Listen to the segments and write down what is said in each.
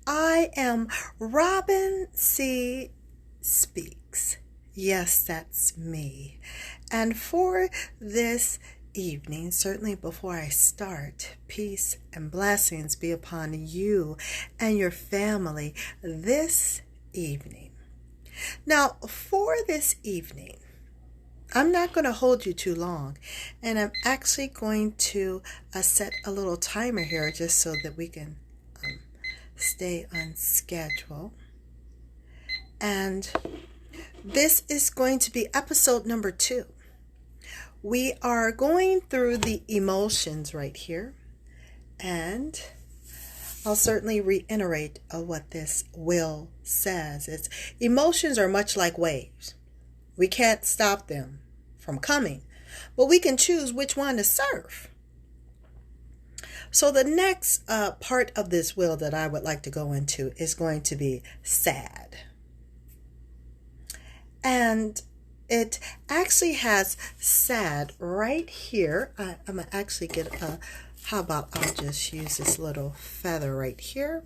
I am Robin C. Speaks. Yes, that's me. And for this evening, certainly before I start, peace and blessings be upon you and your family this evening. Now, for this evening, I'm not going to hold you too long, and I'm actually going to set a little timer here just so that we can stay on schedule. And this is going to be episode number 2. We are going through the emotions right here, and I'll certainly reiterate what this will says. It's emotions are much like waves. We can't stop them from coming, but we can choose which one to surf. So the next part of this will that I would like to go into is going to be sad. And it actually has sad right here. I'm going to actually get how about I'll just use this little feather right here.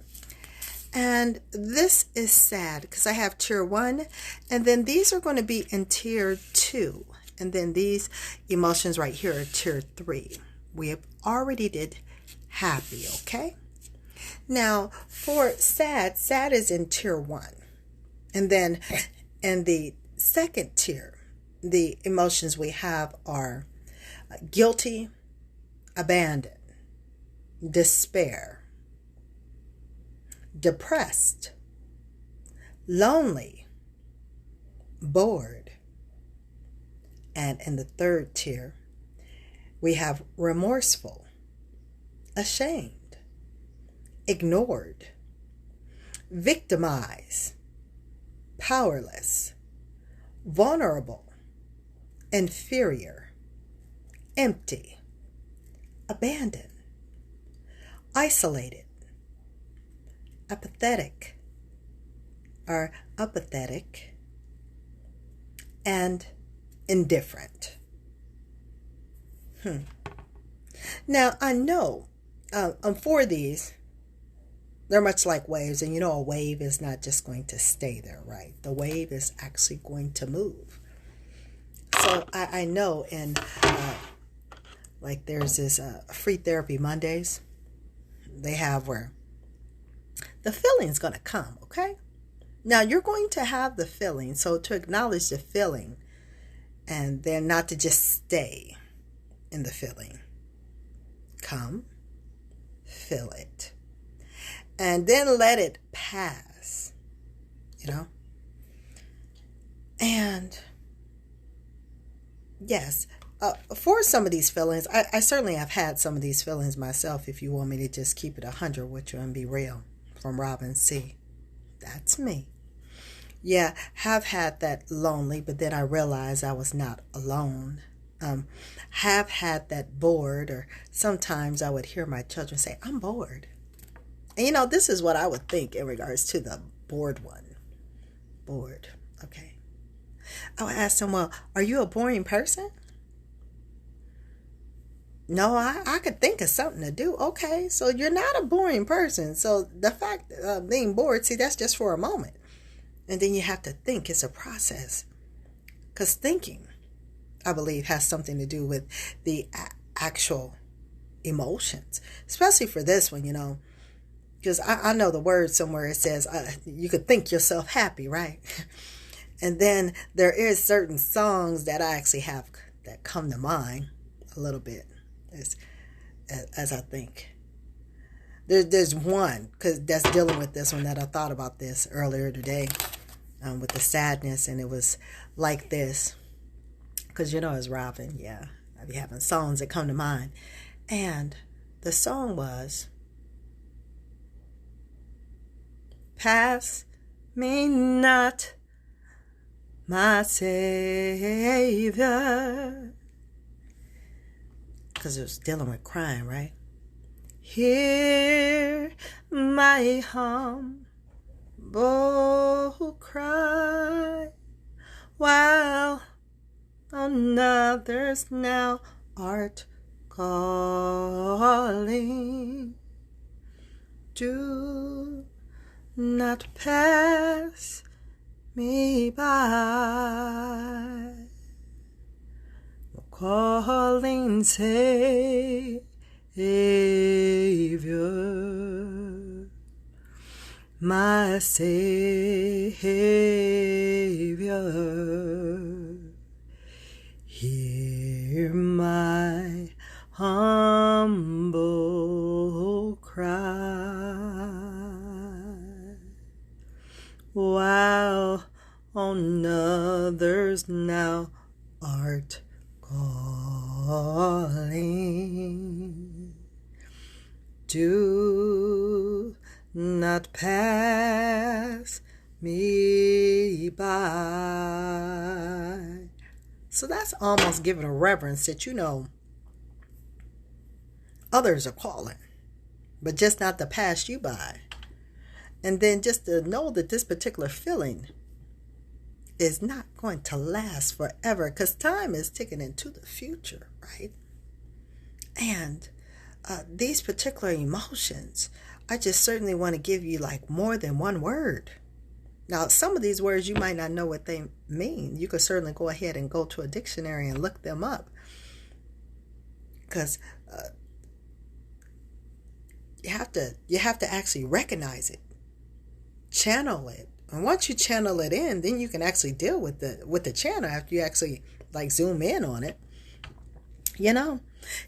And this is sad because I have tier 1, and then these are going to be in tier 2. And then these emotions right here are tier 3. We have already did happy, okay? Now, for sad, sad is in tier 1. And then in the second tier, the emotions we have are guilty, abandoned, despair, depressed, lonely, bored. And in the third tier, we have remorseful, ashamed, ignored, victimized, powerless, vulnerable, inferior, empty, abandoned, isolated, apathetic, or apathetic, and indifferent. Now, I know for these, they're much like waves, and you know a wave is not just going to stay there, right? The wave is actually going to move. So I know in like there's this free therapy Mondays they have where the feeling's going to come, okay? Now you're going to have the feeling, so to acknowledge the feeling and then not to just stay in the feeling. Come, feel it, and then let it pass, you know? And yes, for some of these feelings, I certainly have had some of these feelings myself, if you want me to just keep it 100 with you and be real. From Robin C. That's me. Yeah, have had that lonely, but then I realized I was not alone. Have had that bored, or sometimes I would hear my children say, I'm bored. And you know, this is what I would think in regards to the bored one. Bored, okay. I would ask them, well, are you a boring person? No, I could think of something to do. Okay, so you're not a boring person. So the fact of being bored, see, that's just for a moment. And then you have to think. It's a process. Because thinking, I believe, has something to do with the actual emotions. Especially for this one, you know. Because I know the word somewhere it says you could think yourself happy, right? And then there is certain songs that I actually have that come to mind a little bit as I think. There's one because that's dealing with this one that I thought about this earlier today with the sadness, and it was like this. Because you know it's Robin, yeah. I be having songs that come to mind. And the song was Pass me not, my Savior. Because it was dealing with crying, right? Hear my humble cry while on others now art calling. Do not pass me by. Calling Savior, my Savior, hear my humble cry, while on others now art calling. Do not pass me by. So that's almost giving a reverence that others are calling, but just not to pass you by. And then just to know that this particular feeling is not going to last forever, because time is ticking into the future, right? And these particular emotions, I just certainly want to give you like more than one word. Now, some of these words you might not know what they mean. You could certainly go ahead and go to a dictionary and look them up, because you have to actually recognize it, channel it. And once you channel it in, then you can actually deal with the channel after you actually like zoom in on it.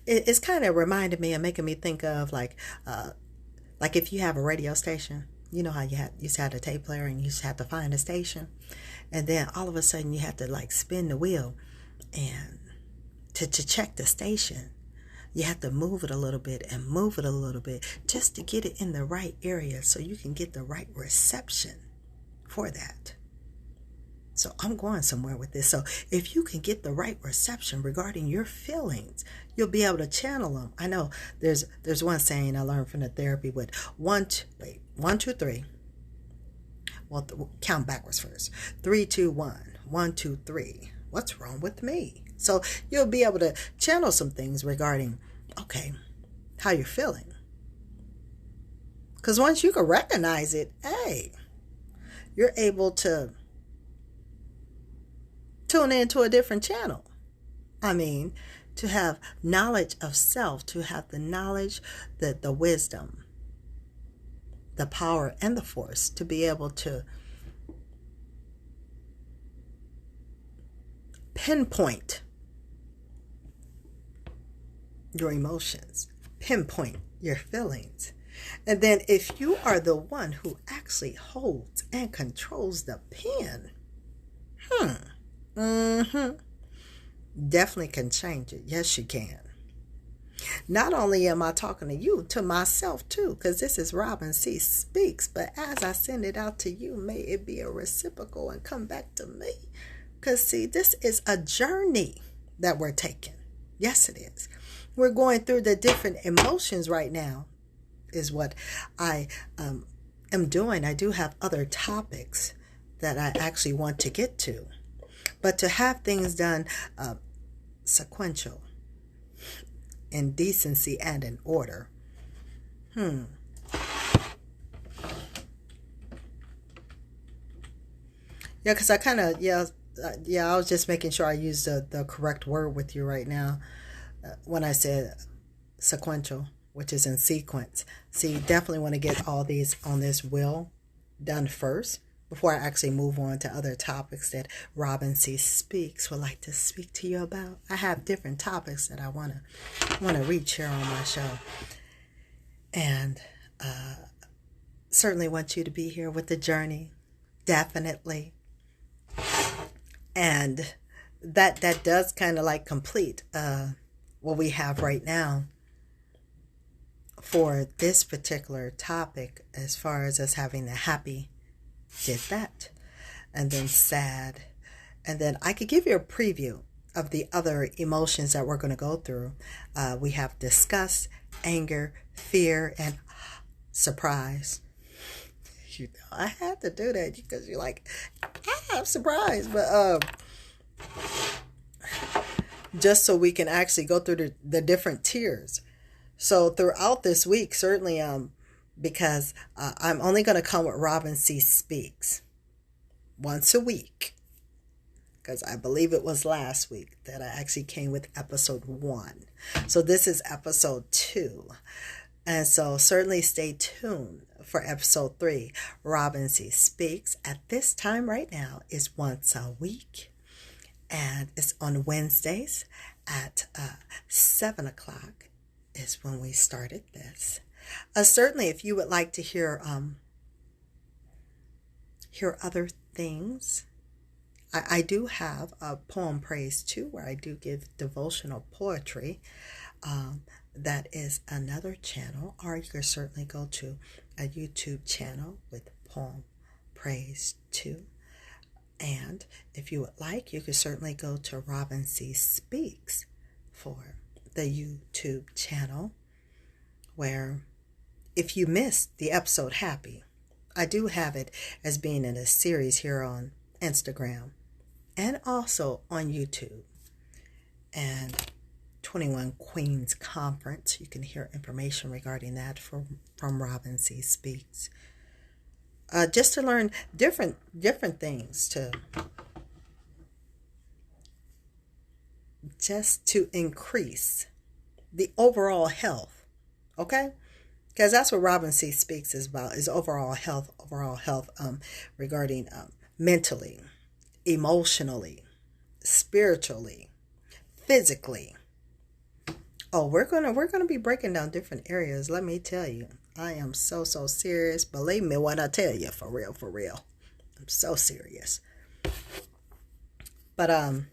It's kind of reminded me and making me think of like if you have a radio station, you know how you used to have a tape player and you used to have to find a station, and then all of a sudden you have to like spin the wheel, and to check the station, you have to move it a little bit and move it a little bit just to get it in the right area so you can get the right reception for that. So I'm going somewhere with this. So if you can get the right reception regarding your feelings, you'll be able to channel them. I know there's one saying I learned from the therapy with 1, 2, 3. Well, count backwards first. 3, 2, 1. 1, 2, 3. What's wrong with me? So you'll be able to channel some things regarding, okay, how you're feeling. Because once you can recognize it, hey, you're able to tune into a different channel. I mean, to have knowledge of self, to have the knowledge, the wisdom, the power, and the force to be able to pinpoint your emotions, pinpoint your feelings. And then if you are the one who actually holds and controls the pen, definitely can change it. Yes, you can. Not only am I talking to you, to myself too, because this is Robin C. Speaks, but as I send it out to you, may it be a reciprocal and come back to me. Because see, this is a journey that we're taking. Yes, it is. We're going through the different emotions right now, is what I am doing. I do have other topics that I actually want to get to. But to have things done sequential, in decency and in order. Yeah, because I kind of, I was just making sure I used the correct word with you right now when I said sequential, which is in sequence. So you definitely want to get all these on this wheel done first before I actually move on to other topics that Robin C. Speaks would like to speak to you about. I have different topics that I want to reach here on my show. And certainly want you to be here with the journey. Definitely. And that does kind of like complete what we have right now for this particular topic, as far as us having the happy, did that, and then sad, and then I could give you a preview of the other emotions that we're going to go through. We have disgust, anger, fear, and surprise. I had to do that because you're like, I'm surprised, but just so we can actually go through the different tiers. So throughout this week, certainly because I'm only going to come with Robin C. Speaks once a week, because I believe it was last week that I actually came with episode 1. So this is episode 2. And so certainly stay tuned for episode 3. Robin C. Speaks at this time right now is once a week. And it's on Wednesdays at 7 o'clock is when we started this. Certainly if you would like to hear other things, I do have a poem praise too, where I do give devotional poetry. That is another channel, or you can certainly go to a YouTube channel with poem praise too. And if you would like, you could certainly go to Robin C. Speaks for the YouTube channel, where if you missed the episode Happy, I do have it as being in a series here on Instagram and also on YouTube. And 21 Queens Conference, you can hear information regarding that from Robin C. Speaks. Just to learn different things, just to increase the overall health, okay? Because that's what Robin C. Speaks is about, is overall health regarding mentally, emotionally, spiritually, physically. Oh, we're gonna be breaking down different areas. Let me tell you, I am so serious. Believe me when I tell you, for real. I'm so serious. But I'm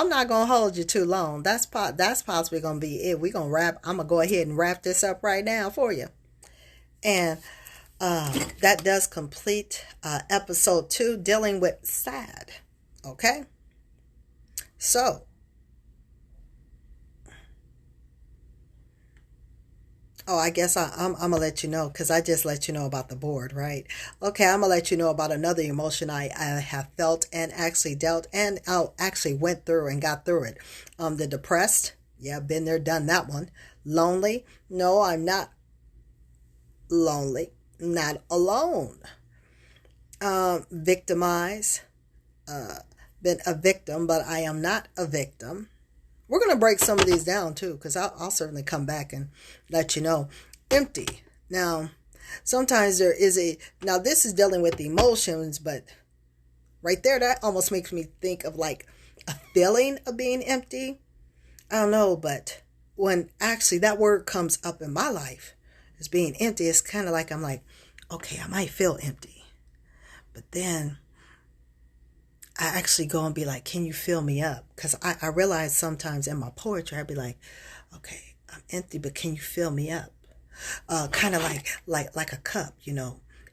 not gonna hold you too long. That's possibly gonna be it. I'm gonna go ahead and wrap this up right now for you. And that does complete episode 2, dealing with sad. Okay. So. Oh, I guess I'm going to let you know, because I just let you know about the board, right? Okay, I'm going to let you know about another emotion I have felt and actually dealt and actually went through and got through it. The depressed. Yeah, been there, done that one. Lonely. No, I'm not lonely. Not alone. Victimized. Been a victim, but I am not a victim. We're going to break some of these down too, because I'll certainly come back and let you know. Empty. Now, sometimes there is now this is dealing with emotions, but right there, that almost makes me think of like a feeling of being empty. I don't know, but when actually that word comes up in my life as being empty, it's kind of like I'm like, okay, I might feel empty. But then I actually go and be like, can you fill me up? Because I realize sometimes in my poetry, I'd be like, okay, I'm empty, but can you fill me up? Kind of like a cup,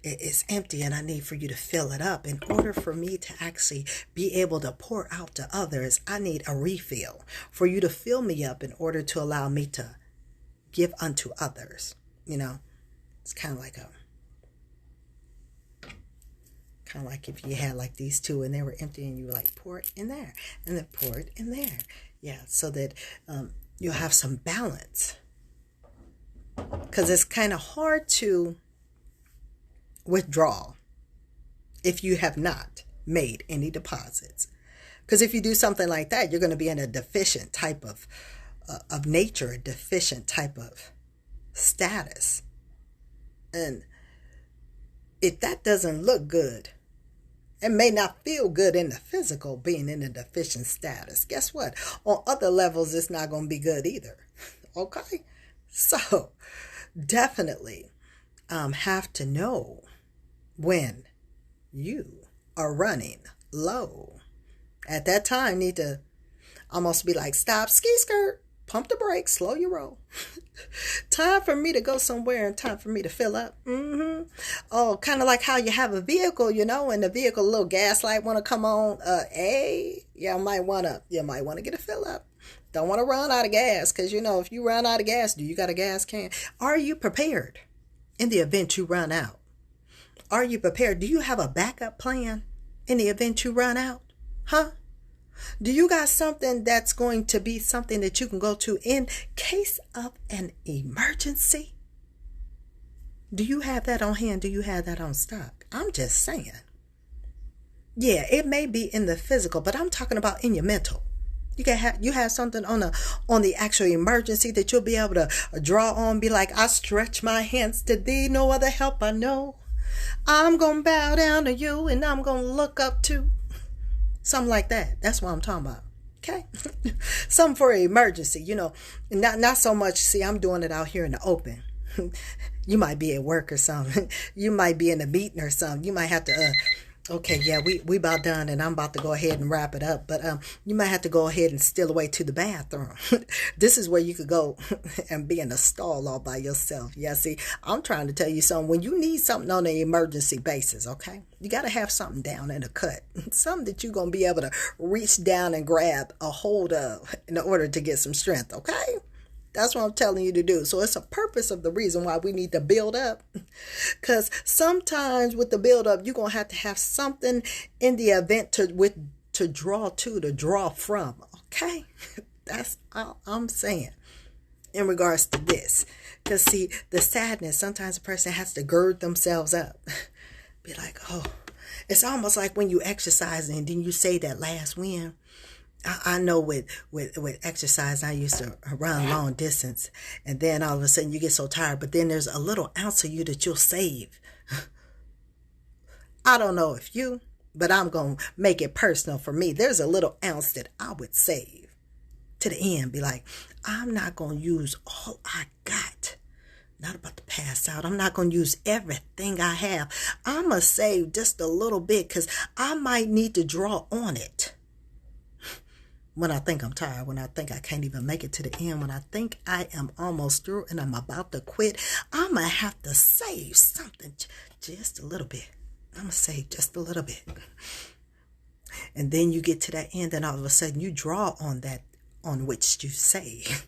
it's empty and I need for you to fill it up. In order for me to actually be able to pour out to others, I need a refill for you to fill me up in order to allow me to give unto others. It's kind of like if you had like these two and they were empty and you were like, pour it in there and then pour it in there. Yeah, so that you'll have some balance. Because it's kind of hard to withdraw if you have not made any deposits. Because if you do something like that, you're going to be in a deficient type of nature, a deficient type of status. And if that doesn't look good, it may not feel good in the physical, being in a deficient status. Guess what? On other levels, it's not going to be good either. Okay? So, definitely have to know when you are running low. At that time, need to almost be like, stop, ski skirt, pump the brakes, slow your roll. Time for me to go somewhere and time for me to fill up. Oh, kind of like how you have a vehicle, and the vehicle, a little gas light want to come on. You might want to get a fill up. Don't want to run out of gas, because if you run out of gas, do you got a gas can? Are you prepared in the event you run out? Are you prepared? Do you have a backup plan in the event you run out? Huh? Do you got something that's going to be something that you can go to in case of an emergency? Do you have that on hand? Do you have that on stock? I'm just saying. Yeah, it may be in the physical, but I'm talking about in your mental. You have something on the actual emergency that you'll be able to draw on. Be like, I stretch my hands to thee, no other help I know. I'm gonna bow down to you, and I'm gonna look up to something like that. That's what I'm talking about. Okay, something for an emergency. Not so much. See, I'm doing it out here in the open. You might be at work or something. You might be in a meeting or something. You might have to. Okay, yeah, we about done, and I'm about to go ahead and wrap it up. But you might have to go ahead and steal away to the bathroom. This is where you could go and be in a stall all by yourself. Yeah, see, I'm trying to tell you something. When you need something on an emergency basis, okay, you got to have something down in a cut, something that you're gonna be able to reach down and grab a hold of in order to get some strength. Okay. That's what I'm telling you to do. So it's a purpose of the reason why we need to build up. Because sometimes with the build up, you're going to have something in the event to draw from. Okay? That's all I'm saying in regards to this. Because see, the sadness, sometimes a person has to gird themselves up. Be like, oh, it's almost like when you exercise and then you say that last win. I know with exercise, I used to run long distance, and then all of a sudden you get so tired, but then there's a little ounce of you that you'll save. I don't know if you, but I'm going to make it personal for me. There's a little ounce that I would save to the end. Be like, I'm not going to use all I got. Not about to pass out. I'm not going to use everything I have. I'm going to save just a little bit because I might need to draw on it. When I think I'm tired, when I think I can't even make it to the end, when I think I am almost through and I'm about to quit, I'm going to have to save something just a little bit. I'm going to save just a little bit. And then you get to that end and all of a sudden you draw on that on which you saved.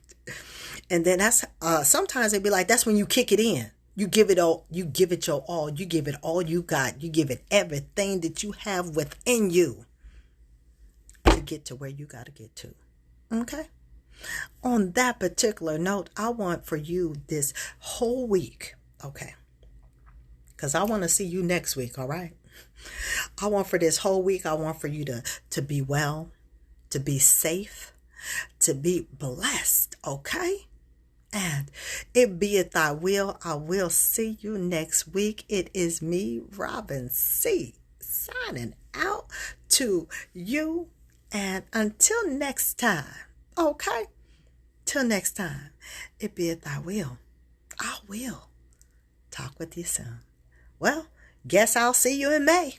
And then that's, sometimes it'd be like, that's when you kick it in. You give it all, you give it your all, you give it all you got. You give it everything that you have within you. Get to where you got to get to. Okay. On that particular note, I want for you this whole week. Okay. Because I want to see you next week. All right. I want for this whole week, I want for you to be well, to be safe, to be blessed. Okay. And it be it thy will, I will see you next week. It is me, Robin C., signing out to you. And until next time, okay? Till next time, it be it thy will. I will talk with you soon. Well, guess I'll see you in May.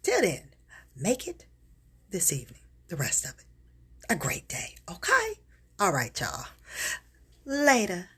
Till then, make it this evening, the rest of it, a great day, okay? All right, y'all. Later.